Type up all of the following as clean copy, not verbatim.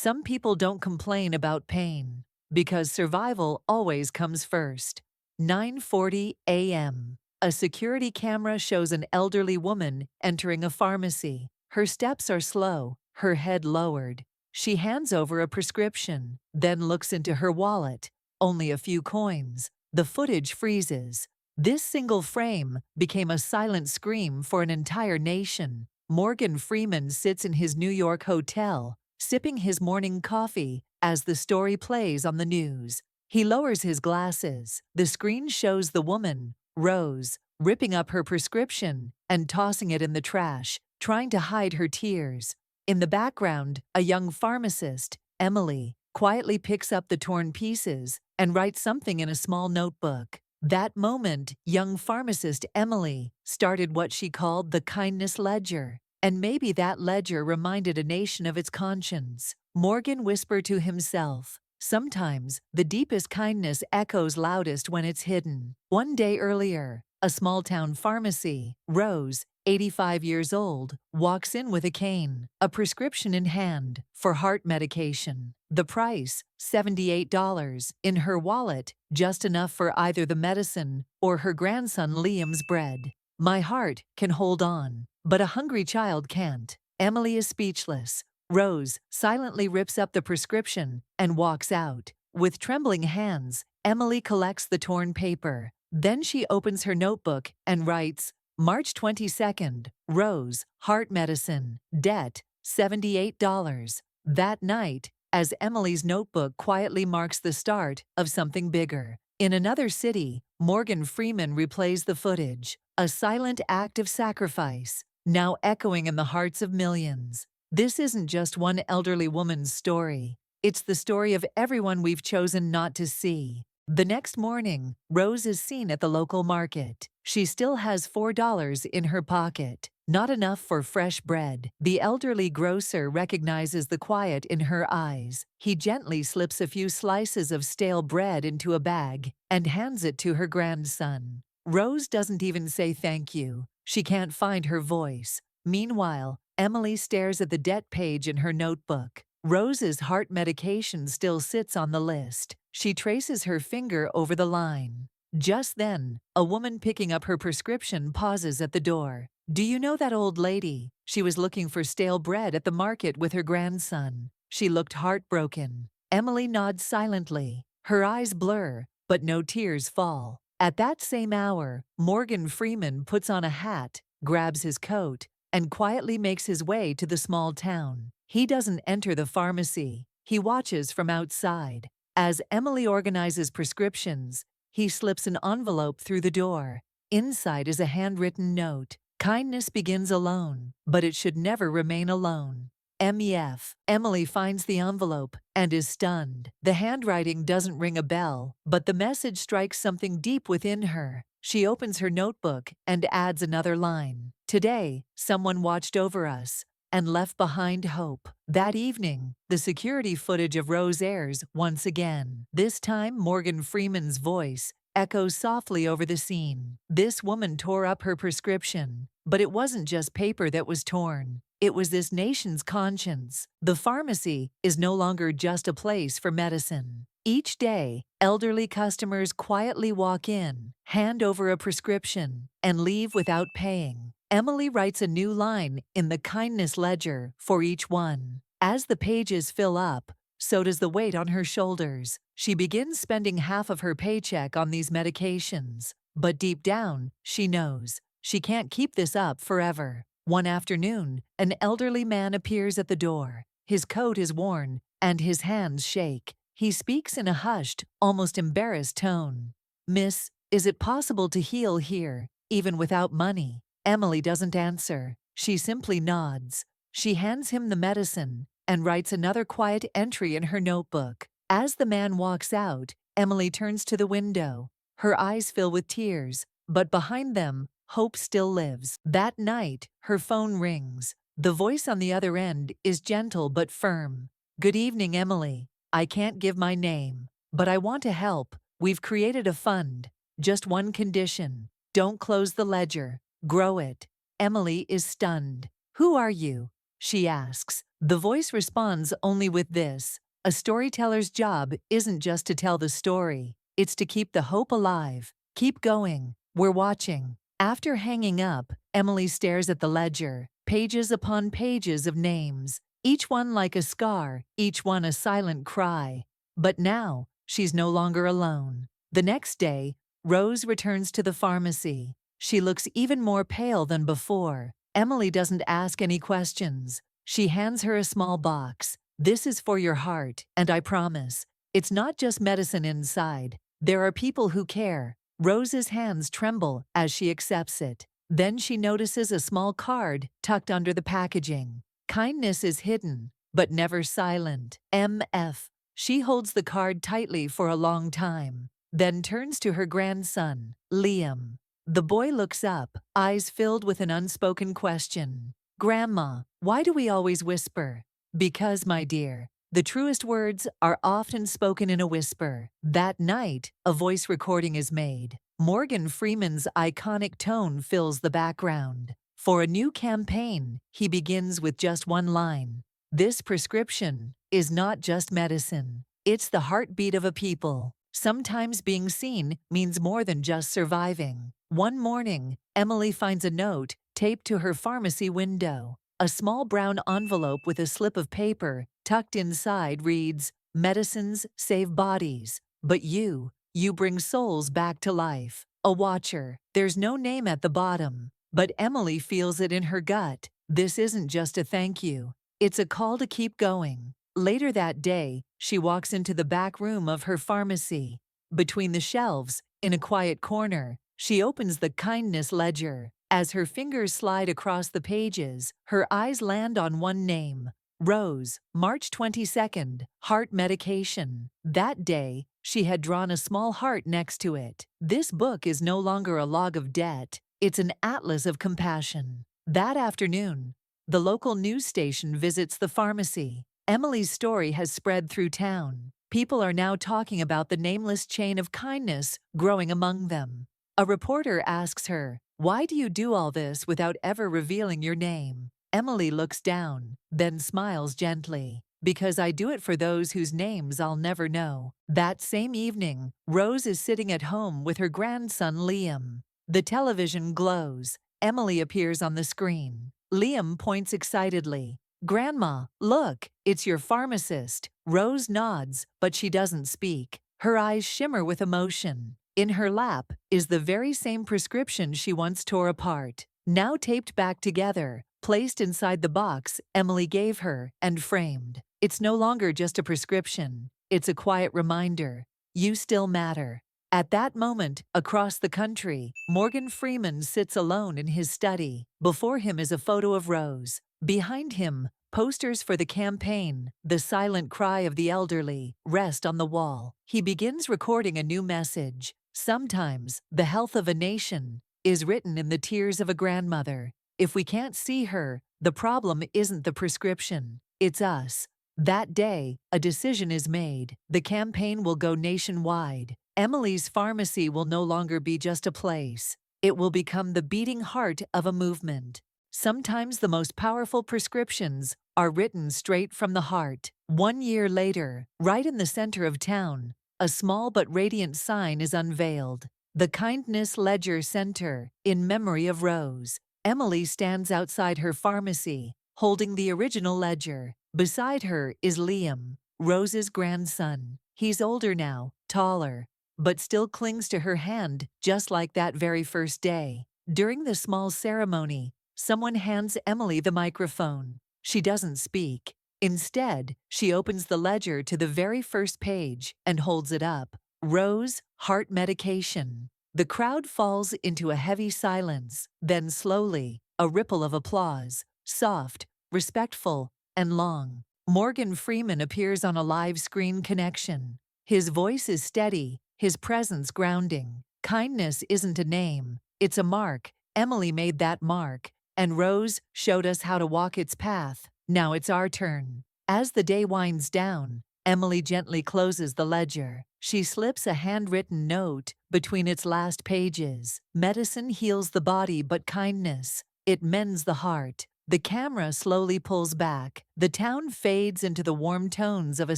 Some people don't complain about pain because survival always comes first. 9:40 a.m. A security camera shows an elderly woman entering a pharmacy. Her steps are slow, her head lowered. She hands over a prescription, then looks into her wallet. Only a few coins. The footage freezes. This single frame became a silent scream for an entire nation. Morgan Freeman sits in his New York hotel, sipping his morning coffee as the story plays on the news. He lowers his glasses. The screen shows the woman, Rose, ripping up her prescription and tossing it in the trash, trying to hide her tears. In the background, a young pharmacist, Emily, quietly picks up the torn pieces and writes something in a small notebook. That moment, young pharmacist Emily started what she called the kindness ledger. And maybe that ledger reminded a nation of its conscience. Morgan whispered to himself, "Sometimes the deepest kindness echoes loudest when it's hidden." One day earlier, a small-town pharmacy, Rose, 85 years old, walks in with a cane, a prescription in hand, for heart medication. The price, $78. In her wallet, just enough for either the medicine or her grandson Liam's bread. "My heart can hold on, but a hungry child can't." Emily is speechless. Rose silently rips up the prescription and walks out. With trembling hands, Emily collects the torn paper. Then she opens her notebook and writes, March 22nd, Rose, heart medicine, debt, $78. That night, as Emily's notebook quietly marks the start of something bigger. In another city, Morgan Freeman replays the footage, a silent act of sacrifice, now echoing in the hearts of millions. This isn't just one elderly woman's story. It's the story of everyone we've chosen not to see. The next morning, Rose is seen at the local market. She still has $4 in her pocket, not enough for fresh bread. The elderly grocer recognizes the quiet in her eyes. He gently slips a few slices of stale bread into a bag and hands it to her grandson. Rose doesn't even say thank you. She can't find her voice. Meanwhile, Emily stares at the debt page in her notebook. Rose's heart medication still sits on the list. She traces her finger over the line. Just then, a woman picking up her prescription pauses at the door. "Do you know that old lady? She was looking for stale bread at the market with her grandson. She looked heartbroken." Emily nods silently. Her eyes blur, but no tears fall. At that same hour, Morgan Freeman puts on a hat, grabs his coat, and quietly makes his way to the small town. He doesn't enter the pharmacy. He watches from outside. As Emily organizes prescriptions, he slips an envelope through the door. Inside is a handwritten note. "Kindness begins alone, but it should never remain alone. MEF." Emily finds the envelope and is stunned. The handwriting doesn't ring a bell, but the message strikes something deep within her. She opens her notebook and adds another line. "Today, someone watched over us and left behind hope." That evening, the security footage of Rose airs once again. This time, Morgan Freeman's voice echoes softly over the scene. This woman tore up her prescription, but it wasn't just paper that was torn. It was this nation's conscience. The pharmacy is no longer just a place for medicine. Each day, elderly customers quietly walk in, hand over a prescription, and leave without paying. Emily writes a new line in the kindness ledger for each one. As the pages fill up, so does the weight on her shoulders. She begins spending half of her paycheck on these medications. But deep down, she knows she can't keep this up forever. One afternoon, an elderly man appears at the door. His coat is worn, and his hands shake. He speaks in a hushed, almost embarrassed tone. "Miss, is it possible to heal here, even without money?" Emily doesn't answer. She simply nods. She hands him the medicine and writes another quiet entry in her notebook. As the man walks out, Emily turns to the window. Her eyes fill with tears, but behind them, hope still lives. That night, her phone rings. The voice on the other end is gentle but firm. "Good evening, Emily. I can't give my name, but I want to help. We've created a fund. Just one condition. Don't close the ledger. Grow it." Emily is stunned. "Who are you?" she asks. The voice responds only with this: a storyteller's job isn't just to tell the story, it's to keep the hope alive. Keep going. We're watching. After hanging up, Emily stares at the ledger, pages upon pages of names, each one like a scar, each one a silent cry. But now, she's no longer alone. The next day, Rose returns to the pharmacy. She looks even more pale than before. Emily doesn't ask any questions. She hands her a small box. This is for your heart, and I promise, it's not just medicine inside. There are people who care. Rose's hands tremble as she accepts it. Then she notices a small card tucked under the packaging. Kindness is hidden, but never silent. MF. She holds the card tightly for a long time, then turns to her grandson, Liam. The boy looks up, eyes filled with an unspoken question. Grandma, why do we always whisper? Because, my dear, the truest words are often spoken in a whisper. That night, a voice recording is made. Morgan Freeman's iconic tone fills the background. For a new campaign, he begins with just one line. This prescription is not just medicine. It's the heartbeat of a people. Sometimes being seen means more than just surviving. One morning, Emily finds a note taped to her pharmacy window. A small brown envelope with a slip of paper tucked inside reads, "Medicines save bodies, but you bring souls back to life." A watcher. There's no name at the bottom, but Emily feels it in her gut. This isn't just a thank you. It's a call to keep going. Later that day, she walks into the back room of her pharmacy. Between the shelves, in a quiet corner, she opens the kindness ledger. As her fingers slide across the pages, her eyes land on one name: Rose, March 22nd, heart medication. That day, she had drawn a small heart next to it. This book is no longer a log of debt, it's an atlas of compassion. That afternoon, the local news station visits the pharmacy. Emily's story has spread through town. People are now talking about the nameless chain of kindness growing among them. A reporter asks her, "Why do you do all this without ever revealing your name?" Emily looks down, then smiles gently. "Because I do it for those whose names I'll never know." That same evening, Rose is sitting at home with her grandson Liam. The television glows. Emily appears on the screen. Liam points excitedly. "Grandma, look, it's your pharmacist." Rose nods, but she doesn't speak. Her eyes shimmer with emotion. In her lap is the very same prescription she once tore apart, now taped back together, placed inside the box Emily gave her, and framed. It's no longer just a prescription. It's a quiet reminder. You still matter. At that moment, across the country, Morgan Freeman sits alone in his study. Before him is a photo of Rose. Behind him, posters for the campaign, "The Silent Cry of the Elderly," rest on the wall. He begins recording a new message. Sometimes, the health of a nation is written in the tears of a grandmother. If we can't see her, the problem isn't the prescription, it's us. That day, a decision is made. The campaign will go nationwide. Emily's pharmacy will no longer be just a place. It will become the beating heart of a movement. Sometimes the most powerful prescriptions are written straight from the heart. 1 year later, right in the center of town, a small but radiant sign is unveiled. The Kindness Ledger Center, in memory of Rose. Emily stands outside her pharmacy, holding the original ledger. Beside her is Liam, Rose's grandson. He's older now, taller, but still clings to her hand just like that very first day. During the small ceremony, someone hands Emily the microphone. She doesn't speak. Instead, she opens the ledger to the very first page and holds it up. Rose, heart medication. The crowd falls into a heavy silence. Then slowly, a ripple of applause, soft, respectful, and long. Morgan Freeman appears on a live screen connection. His voice is steady, his presence grounding. Kindness isn't a name, it's a mark. Emily made that mark, and Rose showed us how to walk its path. Now it's our turn. As the day winds down, Emily gently closes the ledger. She slips a handwritten note between its last pages. Medicine heals the body, but kindness, it mends the heart. The camera slowly pulls back. The town fades into the warm tones of a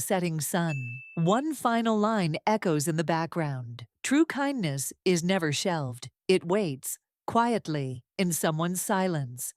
setting sun. One final line echoes in the background. True kindness is never shelved. It waits, quietly, in someone's silence.